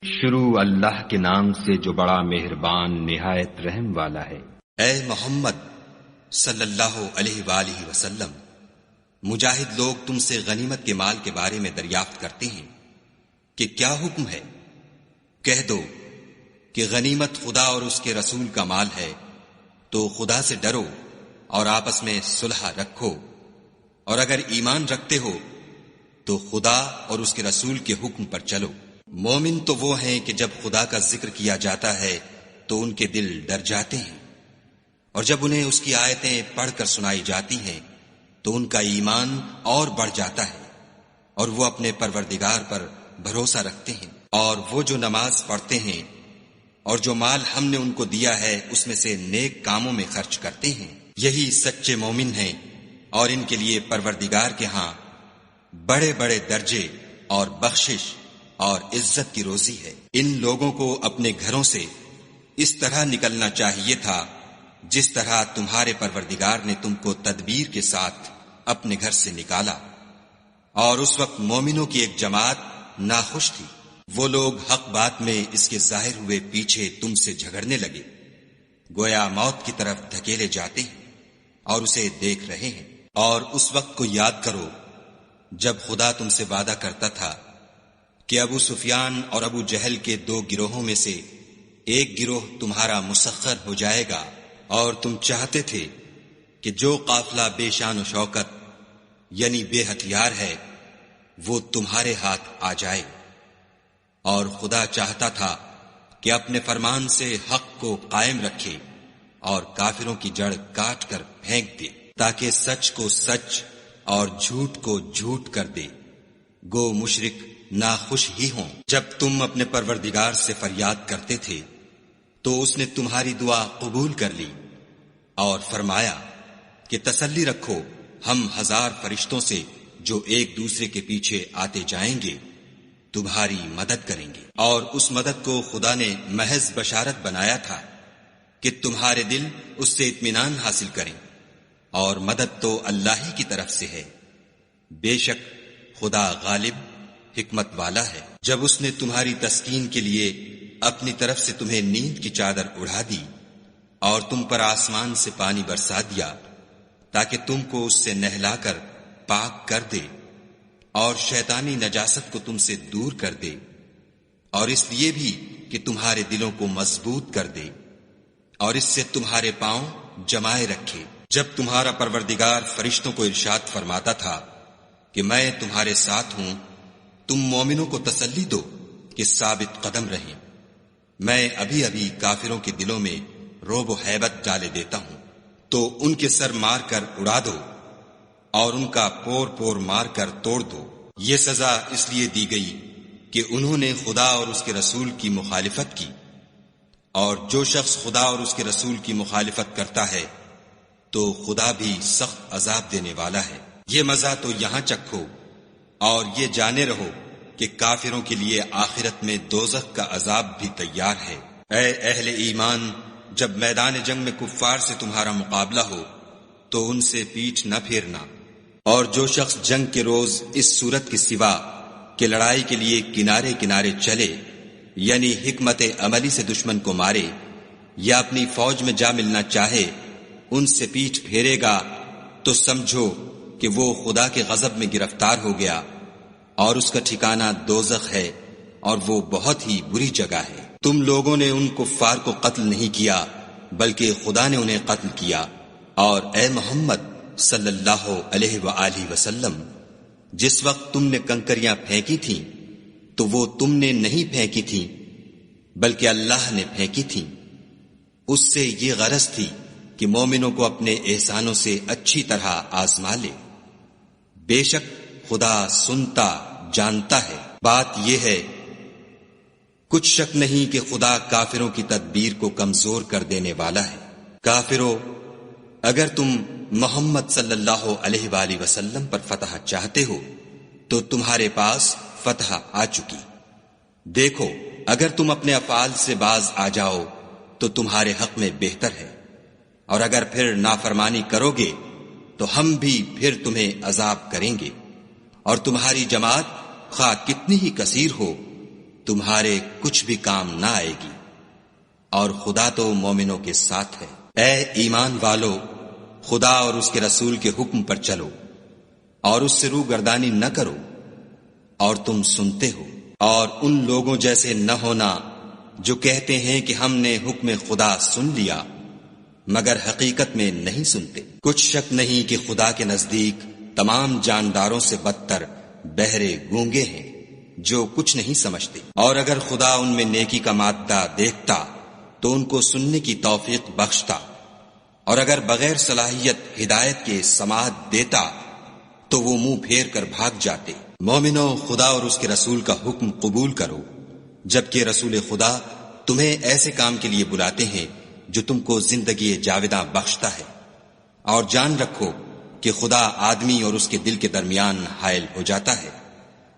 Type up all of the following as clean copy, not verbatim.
شروع اللہ کے نام سے جو بڑا مہربان نہایت رحم والا ہے۔ اے محمد صلی اللہ علیہ وآلہ وسلم، مجاہد لوگ تم سے غنیمت کے مال کے بارے میں دریافت کرتے ہیں کہ کیا حکم ہے؟ کہہ دو کہ غنیمت خدا اور اس کے رسول کا مال ہے، تو خدا سے ڈرو اور آپس میں صلح رکھو، اور اگر ایمان رکھتے ہو تو خدا اور اس کے رسول کے حکم پر چلو۔ مومن تو وہ ہیں کہ جب خدا کا ذکر کیا جاتا ہے تو ان کے دل ڈر جاتے ہیں، اور جب انہیں اس کی آیتیں پڑھ کر سنائی جاتی ہیں تو ان کا ایمان اور بڑھ جاتا ہے، اور وہ اپنے پروردگار پر بھروسہ رکھتے ہیں، اور وہ جو نماز پڑھتے ہیں اور جو مال ہم نے ان کو دیا ہے اس میں سے نیک کاموں میں خرچ کرتے ہیں، یہی سچے مومن ہیں، اور ان کے لیے پروردگار کے ہاں بڑے بڑے درجے اور بخشش اور عزت کی روزی ہے۔ ان لوگوں کو اپنے گھروں سے اس طرح نکلنا چاہیے تھا جس طرح تمہارے پروردگار نے تم کو تدبیر کے ساتھ اپنے گھر سے نکالا، اور اس وقت مومنوں کی ایک جماعت ناخوش تھی۔ وہ لوگ حق بات میں اس کے ظاہر ہوئے پیچھے تم سے جھگڑنے لگے، گویا موت کی طرف دھکیلے جاتے ہیں اور اسے دیکھ رہے ہیں۔ اور اس وقت کو یاد کرو جب خدا تم سے وعدہ کرتا تھا کہ ابو سفیان اور ابو جہل کے دو گروہوں میں سے ایک گروہ تمہارا مسخر ہو جائے گا، اور تم چاہتے تھے کہ جو قافلہ بے شان و شوکت یعنی بے ہتھیار ہے وہ تمہارے ہاتھ آ جائے، اور خدا چاہتا تھا کہ اپنے فرمان سے حق کو قائم رکھے اور کافروں کی جڑ کاٹ کر پھینک دے، تاکہ سچ کو سچ اور جھوٹ کو جھوٹ کر دے، گو مشرک ناخوش ہی ہوں۔ جب تم اپنے پروردگار سے فریاد کرتے تھے تو اس نے تمہاری دعا قبول کر لی اور فرمایا کہ تسلی رکھو، ہم 1000 فرشتوں سے جو ایک دوسرے کے پیچھے آتے جائیں گے تمہاری مدد کریں گے۔ اور اس مدد کو خدا نے محض بشارت بنایا تھا کہ تمہارے دل اس سے اطمینان حاصل کریں، اور مدد تو اللہ ہی کی طرف سے ہے، بے شک خدا غالب حکمت والا ہے۔ جب اس نے تمہاری تسکین کے لیے اپنی طرف سے تمہیں نیند کی چادر اڑا دی اور تم پر آسمان سے پانی برسا دیا تاکہ تم کو اس سے نہلا کر پاک کر دے، اور شیطانی نجاست کو تم سے دور کر دے، اور اس لیے بھی کہ تمہارے دلوں کو مضبوط کر دے اور اس سے تمہارے پاؤں جمائے رکھے۔ جب تمہارا پروردگار فرشتوں کو ارشاد فرماتا تھا کہ میں تمہارے ساتھ ہوں، تم مومنوں کو تسلی دو کہ ثابت قدم رہیں، میں ابھی ابھی کافروں کے دلوں میں رعب و ہیبت ڈالے دیتا ہوں، تو ان کے سر مار کر اڑا دو اور ان کا پور پور مار کر توڑ دو۔ یہ سزا اس لیے دی گئی کہ انہوں نے خدا اور اس کے رسول کی مخالفت کی، اور جو شخص خدا اور اس کے رسول کی مخالفت کرتا ہے تو خدا بھی سخت عذاب دینے والا ہے۔ یہ مزہ تو یہاں چکھو اور یہ جانے رہو کہ کافروں کے لیے آخرت میں دوزخ کا عذاب بھی تیار ہے۔ اے اہل ایمان، جب میدان جنگ میں کفار سے تمہارا مقابلہ ہو تو ان سے پیٹھ نہ پھیرنا، اور جو شخص جنگ کے روز اس صورت کے سوا کہ لڑائی کے لیے کنارے کنارے چلے، یعنی حکمت عملی سے دشمن کو مارے یا اپنی فوج میں جا ملنا چاہے، ان سے پیٹھ پھیرے گا تو سمجھو کہ وہ خدا کے غضب میں گرفتار ہو گیا، اور اس کا ٹھکانہ دوزخ ہے، اور وہ بہت ہی بری جگہ ہے۔ تم لوگوں نے ان کفار کو قتل نہیں کیا بلکہ خدا نے انہیں قتل کیا، اور اے محمد صلی اللہ علیہ وآلہ وسلم، جس وقت تم نے کنکریاں پھینکی تھیں تو وہ تم نے نہیں پھینکی تھیں بلکہ اللہ نے پھینکی تھیں، اس سے یہ غرض تھی کہ مومنوں کو اپنے احسانوں سے اچھی طرح آزما لے، بے شک خدا سنتا جانتا ہے۔ بات یہ ہے کچھ شک نہیں کہ خدا کافروں کی تدبیر کو کمزور کر دینے والا ہے۔ کافروں، اگر تم محمد صلی اللہ علیہ وآلہ وسلم پر فتح چاہتے ہو تو تمہارے پاس فتح آ چکی۔ دیکھو، اگر تم اپنے افعال سے باز آ جاؤ تو تمہارے حق میں بہتر ہے، اور اگر پھر نافرمانی کرو گے تو ہم بھی پھر تمہیں عذاب کریں گے، اور تمہاری جماعت خواہ کتنی ہی کثیر ہو تمہارے کچھ بھی کام نہ آئے گی، اور خدا تو مومنوں کے ساتھ ہے۔ اے ایمان والو، خدا اور اس کے رسول کے حکم پر چلو اور اس سے روگردانی نہ کرو، اور تم سنتے ہو، اور ان لوگوں جیسے نہ ہونا جو کہتے ہیں کہ ہم نے حکم خدا سن لیا مگر حقیقت میں نہیں سنتے۔ کچھ شک نہیں کہ خدا کے نزدیک تمام جانداروں سے بدتر بہرے گونگے ہیں جو کچھ نہیں سمجھتے، اور اگر خدا ان میں نیکی کا مادہ دیکھتا تو ان کو سننے کی توفیق بخشتا، اور اگر بغیر صلاحیت ہدایت کے سماعت دیتا تو وہ منہ پھیر کر بھاگ جاتے۔ مومنو، خدا اور اس کے رسول کا حکم قبول کرو، جبکہ رسول خدا تمہیں ایسے کام کے لیے بلاتے ہیں جو تم کو زندگی جاوداں بخشتا ہے، اور جان رکھو کہ خدا آدمی اور اس کے دل کے درمیان حائل ہو جاتا ہے،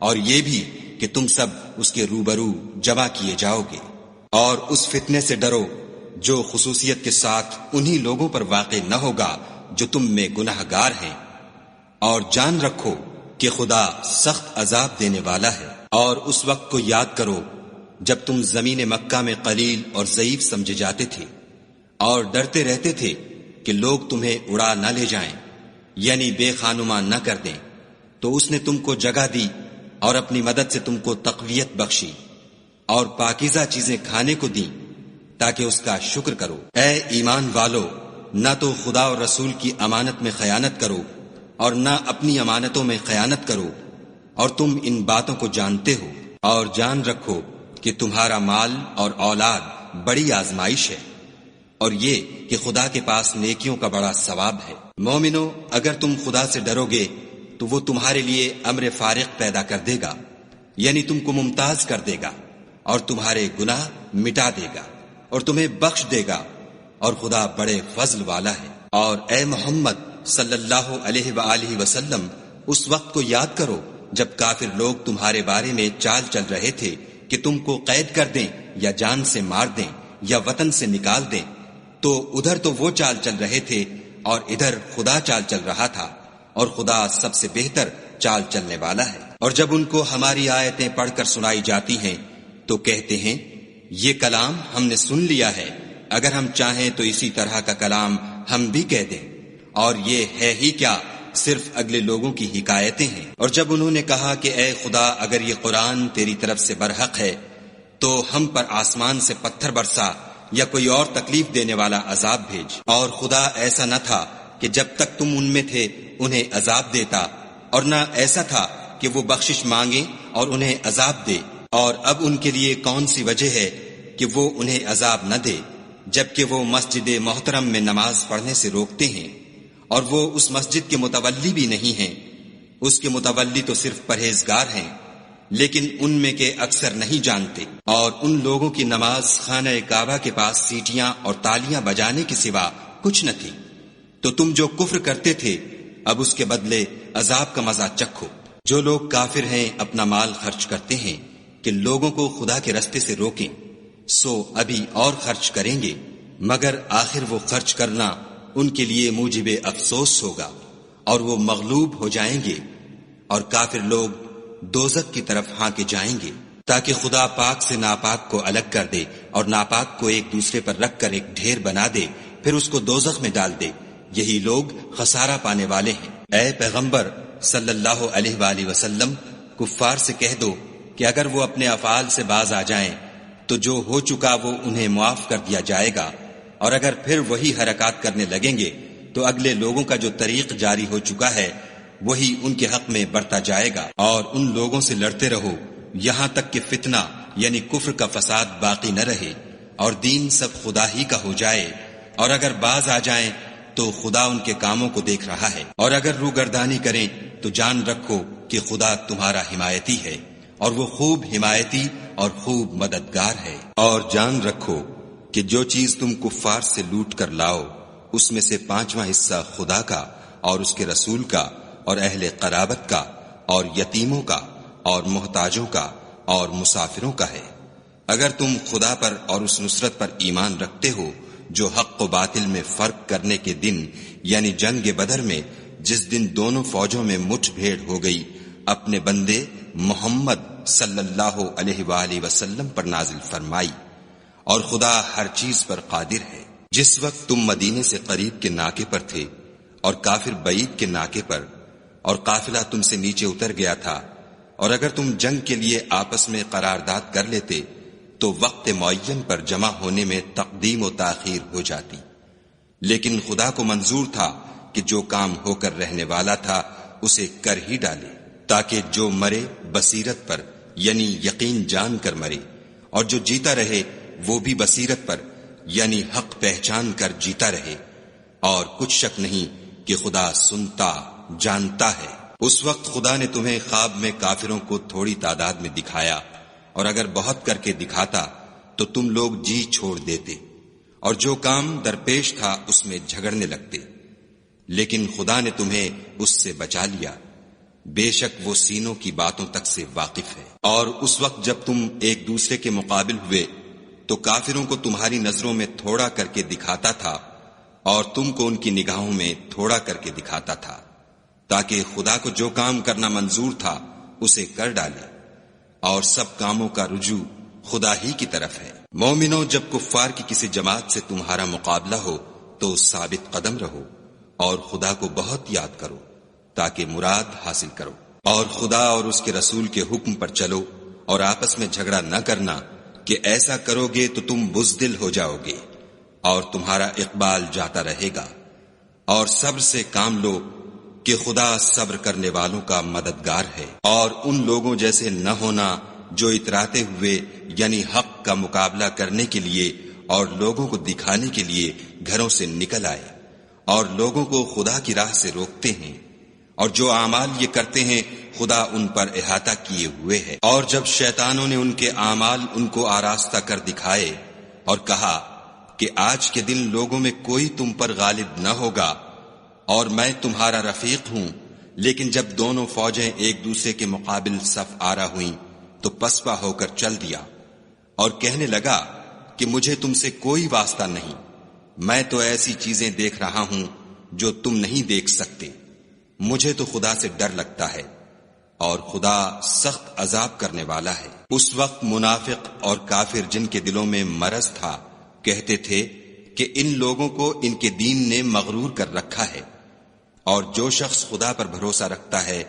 اور یہ بھی کہ تم سب اس کے روبرو جمع کیے جاؤ گے۔ اور اس فتنے سے ڈرو جو خصوصیت کے ساتھ انہی لوگوں پر واقع نہ ہوگا جو تم میں گناہ گار ہیں، اور جان رکھو کہ خدا سخت عذاب دینے والا ہے۔ اور اس وقت کو یاد کرو جب تم زمین مکہ میں قلیل اور ضعیف سمجھے جاتے تھے اور ڈرتے رہتے تھے کہ لوگ تمہیں اڑا نہ لے جائیں، یعنی بے خانما نہ کر دیں، تو اس نے تم کو جگہ دی اور اپنی مدد سے تم کو تقویت بخشی اور پاکیزہ چیزیں کھانے کو دیں تاکہ اس کا شکر کرو۔ اے ایمان والو، نہ تو خدا اور رسول کی امانت میں خیانت کرو اور نہ اپنی امانتوں میں خیانت کرو، اور تم ان باتوں کو جانتے ہو، اور جان رکھو کہ تمہارا مال اور اولاد بڑی آزمائش ہے، اور یہ کہ خدا کے پاس نیکیوں کا بڑا ثواب ہے۔ مومنو، اگر تم خدا سے ڈرو گے تو وہ تمہارے لیے امر فارق پیدا کر دے گا، یعنی تم کو ممتاز کر دے گا اور تمہارے گناہ مٹا دے گا اور تمہیں بخش دے گا، اور خدا بڑے فضل والا ہے۔ اور اے محمد صلی اللہ علیہ وآلہ وسلم، اس وقت کو یاد کرو جب کافر لوگ تمہارے بارے میں چال چل رہے تھے کہ تم کو قید کر دیں یا جان سے مار دیں یا وطن سے نکال دیں، تو ادھر تو وہ چال چل رہے تھے اور ادھر خدا چال چل رہا تھا، اور خدا سب سے بہتر چال چلنے والا ہے۔ اور جب ان کو ہماری آیتیں پڑھ کر سنائی جاتی ہیں تو کہتے ہیں یہ کلام ہم نے سن لیا ہے، اگر ہم چاہیں تو اسی طرح کا کلام ہم بھی کہہ دیں، اور یہ ہے ہی کیا، صرف اگلے لوگوں کی حکایتیں ہیں۔ اور جب انہوں نے کہا کہ اے خدا، اگر یہ قرآن تیری طرف سے برحق ہے تو ہم پر آسمان سے پتھر برسا یا کوئی اور تکلیف دینے والا عذاب بھیج۔ اور خدا ایسا نہ تھا کہ جب تک تم ان میں تھے انہیں عذاب دیتا، اور نہ ایسا تھا کہ وہ بخشش مانگے اور انہیں عذاب دے۔ اور اب ان کے لیے کون سی وجہ ہے کہ وہ انہیں عذاب نہ دے، جبکہ وہ مسجد محترم میں نماز پڑھنے سے روکتے ہیں، اور وہ اس مسجد کے متولی بھی نہیں ہیں، اس کے متولی تو صرف پرہیزگار ہیں، لیکن ان میں کے اکثر نہیں جانتے۔ اور ان لوگوں کی نماز خانہ کعبہ کے پاس سیٹیاں اور تالیاں بجانے کے سوا کچھ نہ تھی، تو تم جو کفر کرتے تھے اب اس کے بدلے عذاب کا مزہ چکھو۔ جو لوگ کافر ہیں اپنا مال خرچ کرتے ہیں کہ لوگوں کو خدا کے رستے سے روکیں، سو ابھی اور خرچ کریں گے، مگر آخر وہ خرچ کرنا ان کے لیے موجب افسوس ہوگا، اور وہ مغلوب ہو جائیں گے، اور کافر لوگ دوزخ کی طرف ہانکے جائیں گے، تاکہ خدا پاک سے ناپاک کو الگ کر دے اور ناپاک کو ایک دوسرے پر رکھ کر ایک ڈھیر بنا دے، پھر اس کو دوزخ میں ڈال دے۔ یہی لوگ خسارہ پانے والے ہیں۔ اے پیغمبر صلی اللہ علیہ وآلہ وسلم، کفار سے کہہ دو کہ اگر وہ اپنے افعال سے باز آ جائیں تو جو ہو چکا وہ انہیں معاف کر دیا جائے گا، اور اگر پھر وہی حرکات کرنے لگیں گے تو اگلے لوگوں کا جو طریق جاری ہو چکا ہے وہی ان کے حق میں بڑھتا جائے گا۔ اور ان لوگوں سے لڑتے رہو یہاں تک کہ فتنہ یعنی کفر کا فساد باقی نہ رہے اور دین سب خدا ہی کا ہو جائے، اور اگر باز آ جائیں تو خدا ان کے کاموں کو دیکھ رہا ہے، اور اگر روگردانی کریں تو جان رکھو کہ خدا تمہارا حمایتی ہے، اور وہ خوب حمایتی اور خوب مددگار ہے۔ اور جان رکھو کہ جو چیز تم کفار سے لوٹ کر لاؤ اس میں سے 5واں حصہ خدا کا اور اس کے رسول کا اور اہل قرابت کا اور یتیموں کا اور محتاجوں کا اور مسافروں کا ہے۔ اگر تم خدا پر اور اس نصرت پر ایمان رکھتے ہو جو حق و باطل میں فرق کرنے کے دن یعنی جنگ بدر میں، جس دن دونوں فوجوں میں مٹھ بھیڑ ہو گئی، اپنے بندے محمد صلی اللہ علیہ وآلہ وسلم پر نازل فرمائی، اور خدا ہر چیز پر قادر ہے۔ جس وقت تم مدینے سے قریب کے ناکے پر تھے اور کافر بعید کے ناکے پر، اور قافلہ تم سے نیچے اتر گیا تھا، اور اگر تم جنگ کے لیے آپس میں قرارداد کر لیتے تو وقت معین پر جمع ہونے میں تقدیم و تاخیر ہو جاتی، لیکن خدا کو منظور تھا کہ جو کام ہو کر رہنے والا تھا اسے کر ہی ڈالے، تاکہ جو مرے بصیرت پر یعنی یقین جان کر مرے، اور جو جیتا رہے وہ بھی بصیرت پر یعنی حق پہچان کر جیتا رہے، اور کچھ شک نہیں کہ خدا سنتا جانتا ہے۔ اس وقت خدا نے تمہیں خواب میں کافروں کو تھوڑی تعداد میں دکھایا، اور اگر بہت کر کے دکھاتا تو تم لوگ جی چھوڑ دیتے، اور جو کام درپیش تھا اس میں جھگڑنے لگتے، لیکن خدا نے تمہیں اس سے بچا لیا، بے شک وہ سینوں کی باتوں تک سے واقف ہے۔ اور اس وقت جب تم ایک دوسرے کے مقابل ہوئے تو کافروں کو تمہاری نظروں میں تھوڑا کر کے دکھاتا تھا، اور تم کو ان کی نگاہوں میں تھوڑا کر کے دکھاتا تھا، تاکہ خدا کو جو کام کرنا منظور تھا اسے کر ڈالے، اور سب کاموں کا رجوع خدا ہی کی طرف ہے۔ مومنوں، جب کفار کی کسی جماعت سے تمہارا مقابلہ ہو تو ثابت قدم رہو، اور خدا کو بہت یاد کرو تاکہ مراد حاصل کرو، اور خدا اور اس کے رسول کے حکم پر چلو، اور آپس میں جھگڑا نہ کرنا کہ ایسا کرو گے تو تم بزدل ہو جاؤ گے اور تمہارا اقبال جاتا رہے گا، اور صبر سے کام لو کہ خدا صبر کرنے والوں کا مددگار ہے۔ اور ان لوگوں جیسے نہ ہونا جو اتراتے ہوئے یعنی حق کا مقابلہ کرنے کے لیے اور لوگوں کو دکھانے کے لیے گھروں سے نکل آئے اور لوگوں کو خدا کی راہ سے روکتے ہیں، اور جو اعمال یہ کرتے ہیں خدا ان پر احاطہ کیے ہوئے ہے۔ اور جب شیطانوں نے ان کے اعمال ان کو آراستہ کر دکھائے اور کہا کہ آج کے دن لوگوں میں کوئی تم پر غالب نہ ہوگا اور میں تمہارا رفیق ہوں، لیکن جب دونوں فوجیں ایک دوسرے کے مقابل صف آرا ہوئیں تو پسپا ہو کر چل دیا اور کہنے لگا کہ مجھے تم سے کوئی واسطہ نہیں، میں تو ایسی چیزیں دیکھ رہا ہوں جو تم نہیں دیکھ سکتے، مجھے تو خدا سے ڈر لگتا ہے، اور خدا سخت عذاب کرنے والا ہے۔ اس وقت منافق اور کافر جن کے دلوں میں مرض تھا کہتے تھے کہ ان لوگوں کو ان کے دین نے مغرور کر رکھا ہے، اور جو شخص خدا پر بھروسہ رکھتا ہے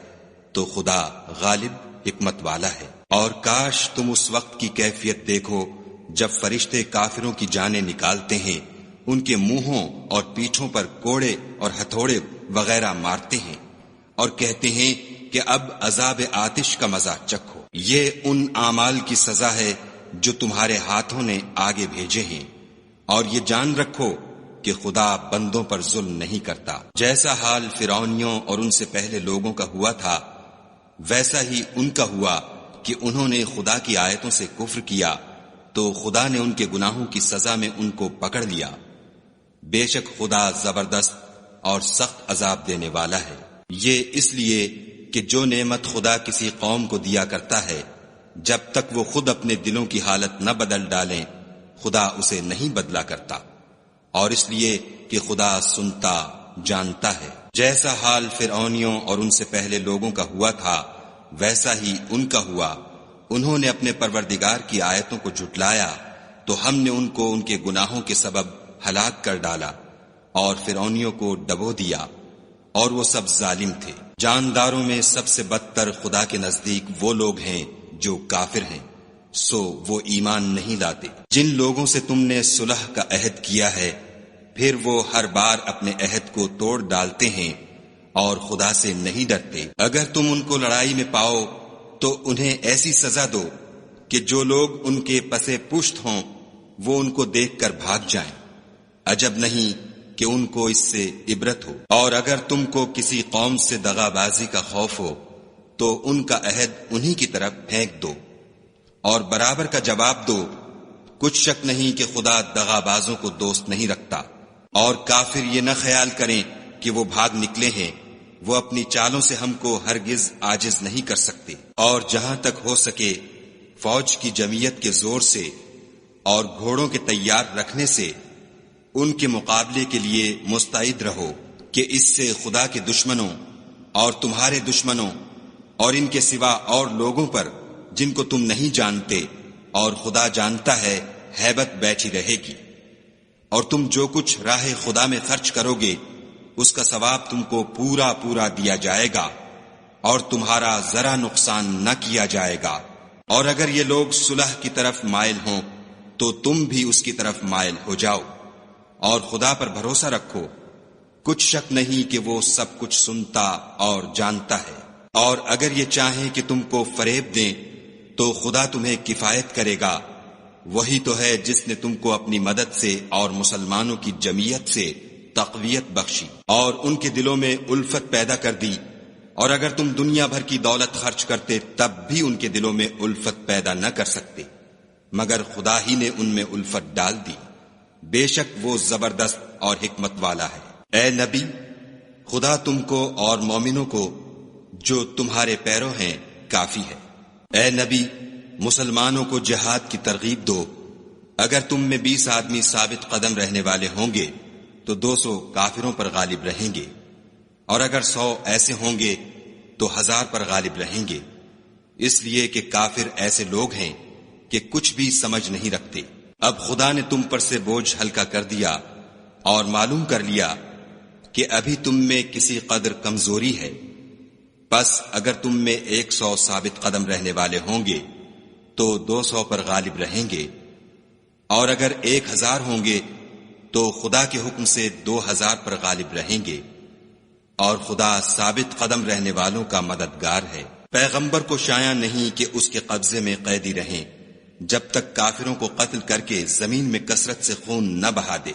تو خدا غالب حکمت والا ہے۔ اور کاش تم اس وقت کی کیفیت دیکھو جب فرشتے کافروں کی جانیں نکالتے ہیں، ان کے منہوں اور پیٹھوں پر کوڑے اور ہتھوڑے وغیرہ مارتے ہیں اور کہتے ہیں کہ اب عذاب آتش کا مزہ چکھو، یہ ان اعمال کی سزا ہے جو تمہارے ہاتھوں نے آگے بھیجے ہیں، اور یہ جان رکھو کہ خدا بندوں پر ظلم نہیں کرتا۔ جیسا حال فرعونیوں اور ان سے پہلے لوگوں کا ہوا تھا ویسا ہی ان کا ہوا کہ انہوں نے خدا کی آیتوں سے کفر کیا تو خدا نے ان کے گناہوں کی سزا میں ان کو پکڑ لیا، بے شک خدا زبردست اور سخت عذاب دینے والا ہے۔ یہ اس لیے کہ جو نعمت خدا کسی قوم کو دیا کرتا ہے جب تک وہ خود اپنے دلوں کی حالت نہ بدل ڈالیں خدا اسے نہیں بدلا کرتا، اور اس لیے کہ خدا سنتا جانتا ہے۔ جیسا حال فرعونیوں اور ان سے پہلے لوگوں کا ہوا تھا ویسا ہی ان کا ہوا، انہوں نے اپنے پروردگار کی آیتوں کو جھٹلایا تو ہم نے ان کو ان کے گناہوں کے سبب ہلاک کر ڈالا اور فرعونیوں کو ڈبو دیا، اور وہ سب ظالم تھے۔ جانداروں میں سب سے بدتر خدا کے نزدیک وہ لوگ ہیں جو کافر ہیں، سو وہ ایمان نہیں لاتے۔ جن لوگوں سے تم نے صلح کا عہد کیا ہے پھر وہ ہر بار اپنے عہد کو توڑ ڈالتے ہیں اور خدا سے نہیں ڈرتے، اگر تم ان کو لڑائی میں پاؤ تو انہیں ایسی سزا دو کہ جو لوگ ان کے پسے پشت ہوں وہ ان کو دیکھ کر بھاگ جائیں، عجب نہیں کہ ان کو اس سے عبرت ہو۔ اور اگر تم کو کسی قوم سے دغا بازی کا خوف ہو تو ان کا عہد انہی کی طرف پھینک دو اور برابر کا جواب دو، کچھ شک نہیں کہ خدا دغا بازوں کو دوست نہیں رکھتا۔ اور کافر یہ نہ خیال کریں کہ وہ بھاگ نکلے ہیں، وہ اپنی چالوں سے ہم کو ہرگز عاجز نہیں کر سکتے۔ اور جہاں تک ہو سکے فوج کی جمعیت کے زور سے اور گھوڑوں کے تیار رکھنے سے ان کے مقابلے کے لیے مستعد رہو کہ اس سے خدا کے دشمنوں اور تمہارے دشمنوں اور ان کے سوا اور لوگوں پر جن کو تم نہیں جانتے، اور خدا جانتا ہے ہیبت بیٹھی رہے گی۔ اور تم جو کچھ راہ خدا میں خرچ کرو گے اس کا ثواب تم کو پورا پورا دیا جائے گا، اور تمہارا ذرا نقصان نہ کیا جائے گا۔ اور اگر یہ لوگ صلح کی طرف مائل ہوں تو تم بھی اس کی طرف مائل ہو جاؤ، اور خدا پر بھروسہ رکھو، کچھ شک نہیں کہ وہ سب کچھ سنتا اور جانتا ہے۔ اور اگر یہ چاہیں کہ تم کو فریب دیں تو خدا تمہیں کفایت کرے گا، وہی تو ہے جس نے تم کو اپنی مدد سے اور مسلمانوں کی جمعیت سے تقویت بخشی اور ان کے دلوں میں الفت پیدا کر دی، اور اگر تم دنیا بھر کی دولت خرچ کرتے تب بھی ان کے دلوں میں الفت پیدا نہ کر سکتے، مگر خدا ہی نے ان میں الفت ڈال دی، بے شک وہ زبردست اور حکمت والا ہے۔ اے نبی، خدا تم کو اور مومنوں کو جو تمہارے پیرو ہیں کافی ہے۔ اے نبی، مسلمانوں کو جہاد کی ترغیب دو، اگر تم میں 20 آدمی ثابت قدم رہنے والے ہوں گے تو 200 کافروں پر غالب رہیں گے، اور اگر 100 ایسے ہوں گے تو 1000 پر غالب رہیں گے، اس لیے کہ کافر ایسے لوگ ہیں کہ کچھ بھی سمجھ نہیں رکھتے۔ اب خدا نے تم پر سے بوجھ ہلکا کر دیا اور معلوم کر لیا کہ ابھی تم میں کسی قدر کمزوری ہے، بس اگر تم میں 100 ثابت قدم رہنے والے ہوں گے تو 200 پر غالب رہیں گے، اور اگر 1000 ہوں گے تو خدا کے حکم سے 2000 پر غالب رہیں گے، اور خدا ثابت قدم رہنے والوں کا مددگار ہے۔ پیغمبر کو شایع نہیں کہ اس کے قبضے میں قیدی رہیں جب تک کافروں کو قتل کر کے زمین میں کثرت سے خون نہ بہا دے۔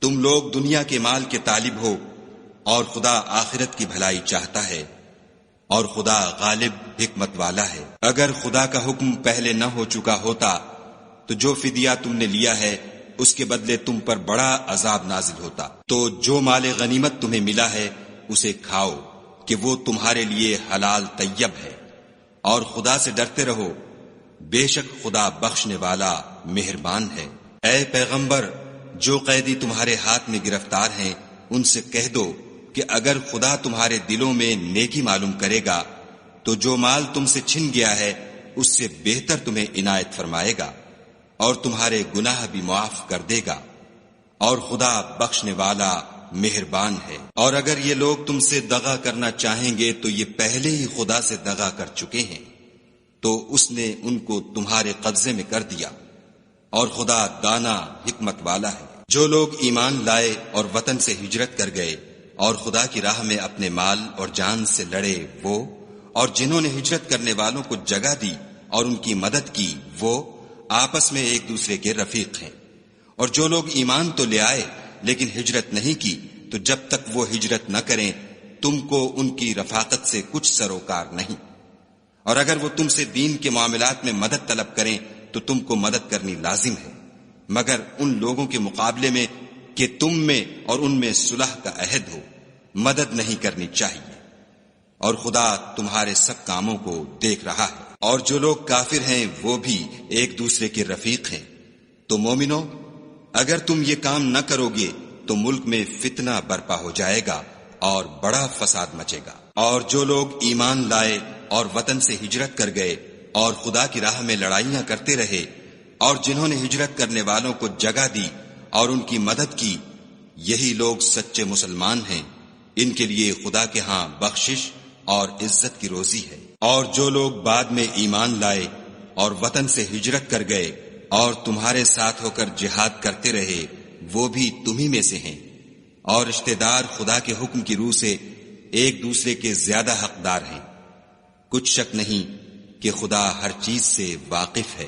تم لوگ دنیا کے مال کے طالب ہو اور خدا آخرت کی بھلائی چاہتا ہے، اور خدا غالب حکمت والا ہے۔ اگر خدا کا حکم پہلے نہ ہو چکا ہوتا تو جو فدیہ تم نے لیا ہے اس کے بدلے تم پر بڑا عذاب نازل ہوتا۔ تو جو مال غنیمت تمہیں ملا ہے اسے کھاؤ کہ وہ تمہارے لیے حلال طیب ہے، اور خدا سے ڈرتے رہو، بے شک خدا بخشنے والا مہربان ہے۔ اے پیغمبر، جو قیدی تمہارے ہاتھ میں گرفتار ہیں ان سے کہہ دو کہ اگر خدا تمہارے دلوں میں نیکی معلوم کرے گا تو جو مال تم سے چھن گیا ہے اس سے بہتر تمہیں عنایت فرمائے گا، اور تمہارے گناہ بھی معاف کر دے گا، اور خدا بخشنے والا مہربان ہے۔ اور اگر یہ لوگ تم سے دغا کرنا چاہیں گے تو یہ پہلے ہی خدا سے دغا کر چکے ہیں، تو اس نے ان کو تمہارے قبضے میں کر دیا، اور خدا دانا حکمت والا ہے۔ جو لوگ ایمان لائے اور وطن سے ہجرت کر گئے اور خدا کی راہ میں اپنے مال اور جان سے لڑے وہ، اور جنہوں نے ہجرت کرنے والوں کو جگہ دی اور ان کی مدد کی وہ، آپس میں ایک دوسرے کے رفیق ہیں۔ اور جو لوگ ایمان تو لے آئے لیکن ہجرت نہیں کی تو جب تک وہ ہجرت نہ کریں تم کو ان کی رفاقت سے کچھ سروکار نہیں، اور اگر وہ تم سے دین کے معاملات میں مدد طلب کریں تو تم کو مدد کرنی لازم ہے، مگر ان لوگوں کے مقابلے میں کہ تم میں اور ان میں صلح کا عہد ہو مدد نہیں کرنی چاہیے، اور خدا تمہارے سب کاموں کو دیکھ رہا ہے۔ اور جو لوگ کافر ہیں وہ بھی ایک دوسرے کے رفیق ہیں۔ تو مومنو، اگر تم یہ کام نہ کرو گے تو ملک میں فتنہ برپا ہو جائے گا اور بڑا فساد مچے گا۔ اور جو لوگ ایمان لائے اور وطن سے ہجرت کر گئے اور خدا کی راہ میں لڑائیاں کرتے رہے، اور جنہوں نے ہجرت کرنے والوں کو جگہ دی اور ان کی مدد کی، یہی لوگ سچے مسلمان ہیں، ان کے لیے خدا کے ہاں بخشش اور عزت کی روزی ہے۔ اور جو لوگ بعد میں ایمان لائے اور وطن سے ہجرت کر گئے اور تمہارے ساتھ ہو کر جہاد کرتے رہے، وہ بھی تمہیں میں سے ہیں، اور رشتہ دار خدا کے حکم کی روح سے ایک دوسرے کے زیادہ حقدار ہیں۔ کچھ شک نہیں کہ خدا ہر چیز سے واقف ہے۔